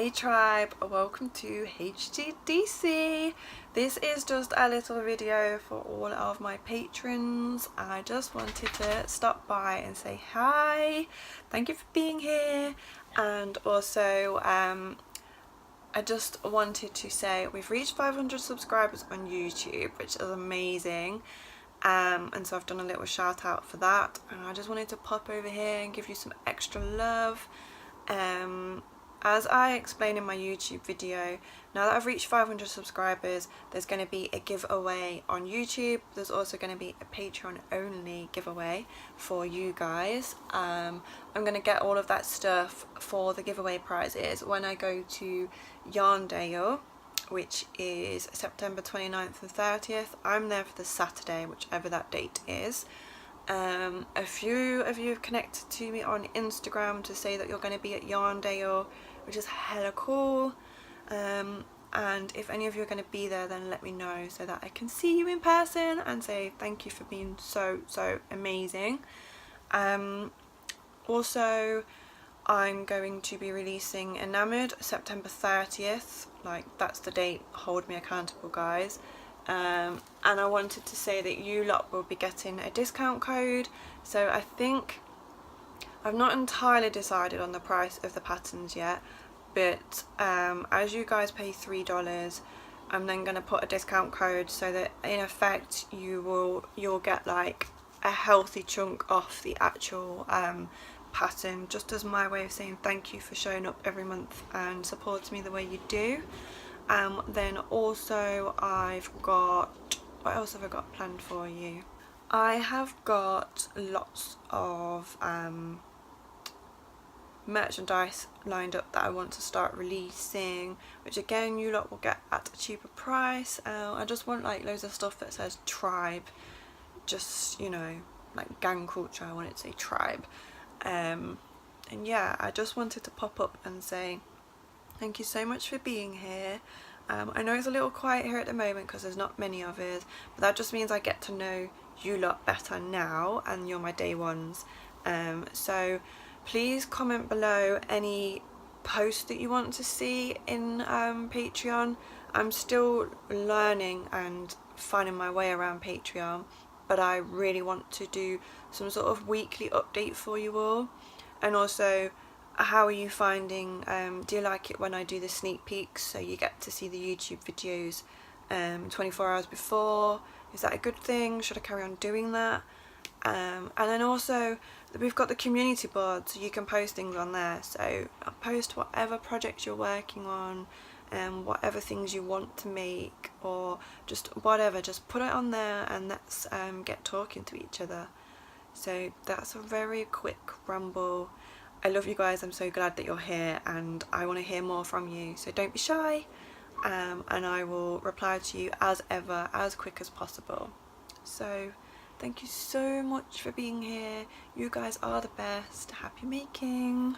Hey tribe, welcome to HGDC. This is just a little video for all of my patrons. I just wanted to stop by and say hi, thank you for being here, and also I just wanted to say we've reached 500 subscribers on YouTube, which is amazing. And so I've done a little shout out for that, and I just wanted to pop over here and give you some extra love. As I explained in my YouTube video, now that I've reached 500 subscribers, there's going to be a giveaway on YouTube. There's also going to be a Patreon only giveaway for you guys. I'm going to get all of that stuff for the giveaway prizes when I go to Yarndale, which is September 29th and 30th. I'm there for the Saturday, whichever that date is. A few of you have connected to me on Instagram to say that you're going to be at Yarndale, which is hella cool. And if any of you are going to be there, then let me know so that I can see you in person and say thank you for being so amazing. Also, I'm going to be releasing Enamoured September 30th. Like, that's the date. Hold me accountable, guys. And I wanted to say that you lot will be getting a discount code. So I think I've not entirely decided on the price of the patterns yet, but as you guys pay $3, I'm then going to put a discount code so that in effect you'll get like a healthy chunk off the actual pattern, just as my way of saying thank you for showing up every month and supporting me the way you do. Then also I've got, what else have I got planned for you? I have got lots of merchandise lined up that I want to start releasing, which again you lot will get at a cheaper price. I just want like loads of stuff that says tribe, just, you know, like gang culture. I want it to say tribe. And yeah, I just wanted to pop up and say thank you so much for being here. I know it's a little quiet here at the moment because there's not many of us, but that just means I get to know you lot better now, and you're my day ones. So please comment below any posts that you want to see in Patreon. I'm still learning and finding my way around Patreon, but I really want to do some sort of weekly update for you all. And also, how are you finding, do you like it when I do the sneak peeks so you get to see the YouTube videos 24 hours before? Is that a good thing? Should I carry on doing that? And then also we've got the community board, so you can post things on there. So I'll post whatever projects you're working on, whatever things you want to make, or just whatever, just put it on there and let's get talking to each other. So that's a very quick ramble. I love you guys, I'm so glad that you're here, and I want to hear more from you, so don't be shy, and I will reply to you as ever, as quick as possible. So thank you so much for being here. You guys are the best. Happy making.